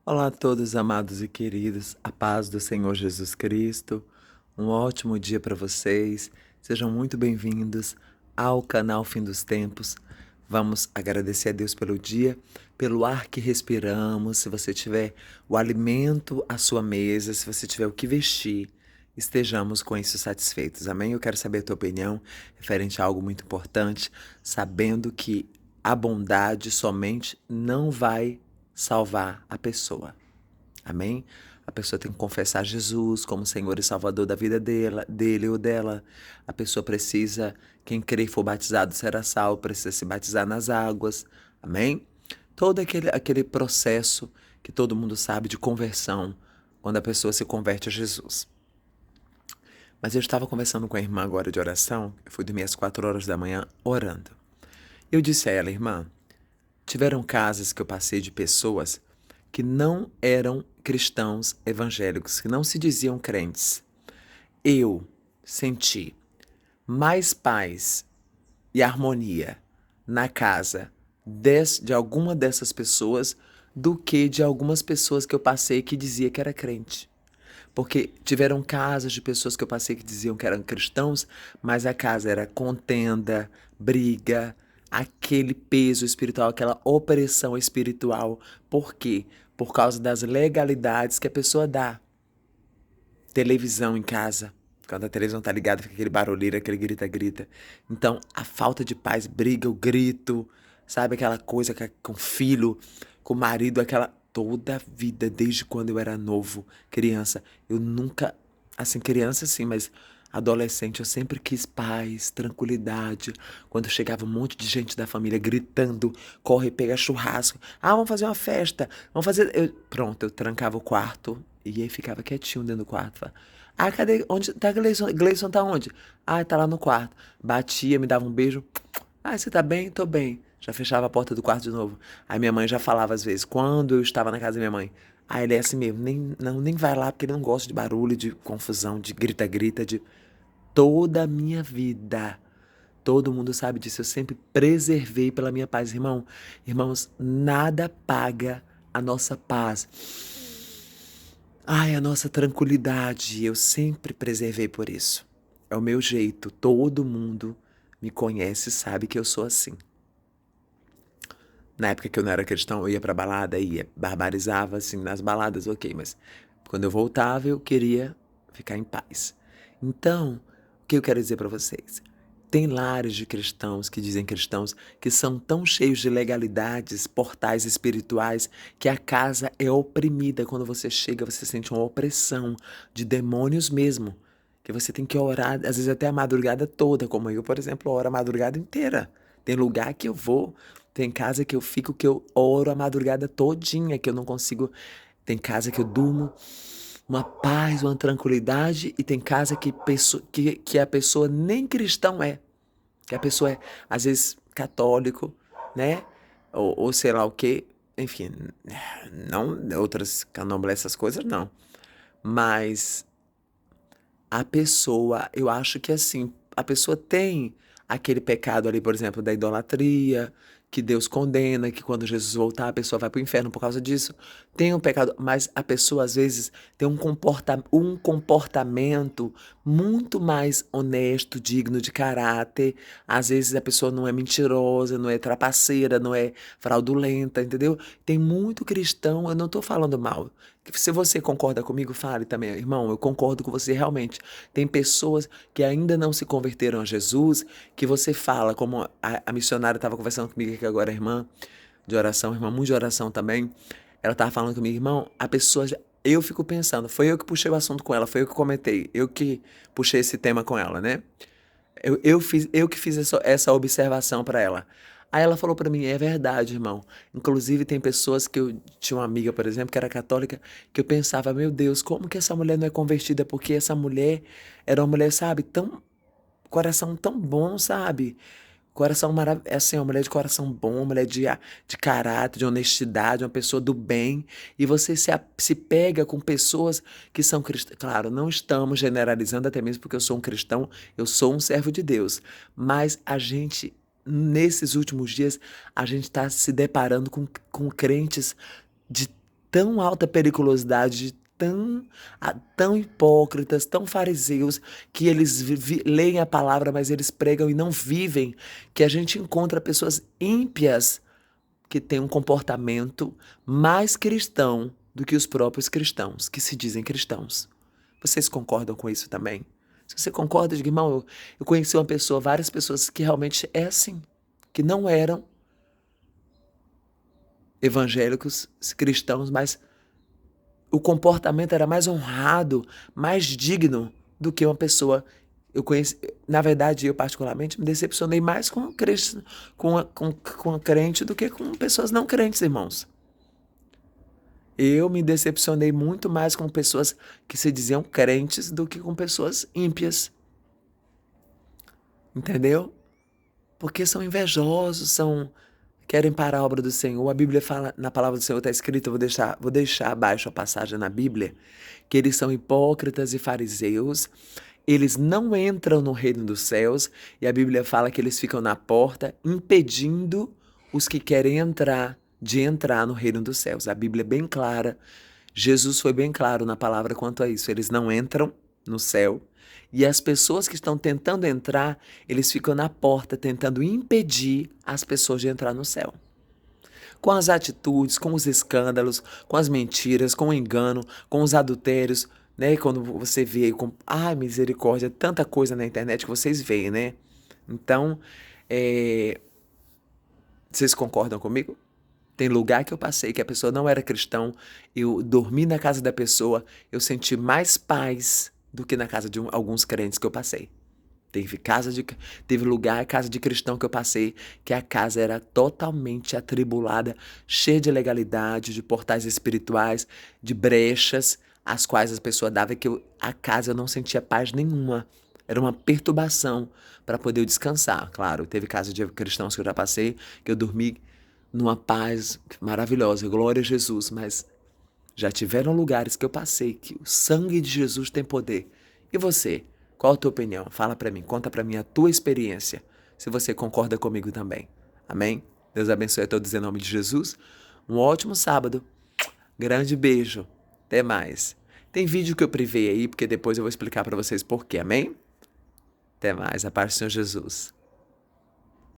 Olá a todos, amados e queridos, a paz do Senhor Jesus Cristo. Um ótimo dia para vocês. Sejam muito bem-vindos ao canal Fim dos Tempos. Vamos agradecer a Deus pelo dia, pelo ar que respiramos. Se você tiver o alimento à sua mesa, se você tiver o que vestir, estejamos com isso satisfeitos. Amém? Eu quero saber a tua opinião referente a algo muito importante, sabendo que a bondade somente não vai salvar a pessoa. Amém? A pessoa tem que confessar Jesus como Senhor e Salvador da vida dele ou dela. A pessoa precisa, quem crer e for batizado será salvo, precisa se batizar nas águas. Amém? Todo aquele processo que todo mundo sabe de conversão, quando a pessoa se converte a Jesus. Mas eu estava conversando com a irmã agora de oração, eu fui dormir às 4 horas da manhã orando. Eu disse a ela, irmã, tiveram casos que eu passei de pessoas que não eram cristãos evangélicos, que não se diziam crentes. Eu senti mais paz e harmonia na casa de alguma dessas pessoas do que de algumas pessoas que eu passei que dizia que era crente. Porque tiveram casos de pessoas que eu passei que diziam que eram cristãos, mas a casa era contenda, briga, aquele peso espiritual, aquela opressão espiritual. Por quê? Por causa das legalidades que a pessoa dá. Televisão em casa. Quando a televisão tá ligada, fica aquele barulheiro, aquele grita-grita. Então, a falta de paz, briga, o grito, sabe? Aquela coisa com o filho, com o marido, aquela. Toda a vida, desde quando eu era novo, criança, eu nunca. Assim, criança sim, mas adolescente, eu sempre quis paz, tranquilidade. Quando chegava um monte de gente da família gritando, corre, pega churrasco. Ah, vamos fazer uma festa, vamos fazer. Pronto, eu trancava o quarto e aí ficava quietinho dentro do quarto. Ah, cadê? Onde tá Gleison? Gleison tá onde? Ah, tá lá no quarto. Batia, me dava um beijo. Ah, você tá bem? Tô bem. Já fechava a porta do quarto de novo. Aí minha mãe já falava às vezes, quando eu estava na casa da minha mãe. Ah, ele é assim mesmo, nem vai lá porque ele não gosta de barulho, de confusão, de grita-grita, de toda a minha vida. Todo mundo sabe disso, eu sempre preservei pela minha paz, irmão. Irmãos, nada paga a nossa paz. Ai, a nossa tranquilidade, eu sempre preservei por isso. É o meu jeito, todo mundo me conhece e sabe que eu sou assim. Na época que eu não era cristão, eu ia pra balada, ia, barbarizava, assim, nas baladas, ok, mas quando eu voltava, eu queria ficar em paz. Então, o que eu quero dizer pra vocês? Tem lares de cristãos que dizem cristãos que são tão cheios de legalidades, portais espirituais, que a casa é oprimida. Quando você chega, você sente uma opressão de demônios mesmo. Que você tem que orar, às vezes até a madrugada toda, como eu, por exemplo, oro a madrugada inteira. Tem lugar que eu vou, tem casa que eu fico que eu oro a madrugada todinha, que eu não consigo. Tem casa que eu durmo uma paz, uma tranquilidade, e tem casa que a pessoa nem cristão é. Que a pessoa é, às vezes, católico, né? Ou sei lá o quê. Enfim, não outras candomblé, essas coisas, não. Mas a pessoa, eu acho que assim, a pessoa tem aquele pecado ali, por exemplo, da idolatria, que Deus condena, que quando Jesus voltar a pessoa vai para o inferno por causa disso. Tem um pecado, mas a pessoa às vezes tem um comportamento muito mais honesto, digno de caráter. Às vezes a pessoa não é mentirosa, não é trapaceira, não é fraudulenta, entendeu? Tem muito cristão, eu não estou falando mal. Se você concorda comigo, fale também, irmão, eu concordo com você realmente. Tem pessoas que ainda não se converteram a Jesus, que você fala, como a missionária estava conversando comigo aqui agora, a irmã de oração, irmã muito de oração também, ela estava falando comigo, irmão, a pessoa, eu fico pensando, foi eu que puxei o assunto com ela, foi eu que comentei, eu que puxei esse tema com ela, né? Eu que fiz essa observação para ela. Aí ela falou para mim, é verdade, irmão. Inclusive tem pessoas que eu tinha uma amiga, por exemplo, que era católica, que eu pensava, meu Deus, como que essa mulher não é convertida? Porque essa mulher era uma mulher, sabe, tão coração tão bom, sabe? Coração maravilhoso, assim, uma mulher de coração bom, uma mulher de caráter, de honestidade, uma pessoa do bem. E você se pega com pessoas que são cristãs. Claro, não estamos generalizando, até mesmo porque eu sou um cristão, eu sou um servo de Deus. Mas a gente, nesses últimos dias, a gente está se deparando com crentes de tão alta periculosidade, tão hipócritas, tão fariseus, que eles leem a palavra, mas eles pregam e não vivem, que a gente encontra pessoas ímpias que têm um comportamento mais cristão do que os próprios cristãos, que se dizem cristãos. Vocês concordam com isso também? Se você concorda, diga, irmão, eu conheci uma pessoa, várias pessoas que realmente é assim, que não eram evangélicos, cristãos, mas o comportamento era mais honrado, mais digno do que uma pessoa. Eu conheci, na verdade, eu particularmente me decepcionei mais com a crente do que com pessoas não crentes, irmãos. Eu me decepcionei muito mais com pessoas que se diziam crentes do que com pessoas ímpias. Entendeu? Porque são invejosos, querem parar a obra do Senhor. A Bíblia fala, na palavra do Senhor está escrito, vou deixar abaixo a passagem na Bíblia, que eles são hipócritas e fariseus, eles não entram no reino dos céus, e a Bíblia fala que eles ficam na porta, impedindo os que querem entrar, de entrar no reino dos céus. A Bíblia é bem clara, Jesus foi bem claro na palavra quanto a isso, eles não entram no céu, e as pessoas que estão tentando entrar, eles ficam na porta tentando impedir as pessoas de entrar no céu. Com as atitudes, com os escândalos, com as mentiras, com o engano, com os adultérios, né? Quando você vê, ai, misericórdia, tanta coisa na internet que vocês veem, né? Então, vocês concordam comigo? Tem lugar que eu passei que a pessoa não era cristão, eu dormi na casa da pessoa, eu senti mais paz do que na casa de alguns crentes que eu passei. Teve lugar, casa de cristão que eu passei, que a casa era totalmente atribulada, cheia de ilegalidade, de portais espirituais, de brechas, as quais as pessoas davam, que a casa eu não sentia paz nenhuma. Era uma perturbação para poder eu descansar. Claro, teve casa de cristãos que eu já passei, que eu dormi numa paz maravilhosa, glória a Jesus, mas já tiveram lugares que eu passei que o sangue de Jesus tem poder. E você? Qual a tua opinião? Fala para mim, conta para mim a tua experiência, se você concorda comigo também. Amém? Deus abençoe a todos em nome de Jesus. Um ótimo sábado. Grande beijo. Até mais. Tem vídeo que eu privei aí, porque depois eu vou explicar para vocês por quê. Amém? Até mais. A paz do Senhor Jesus.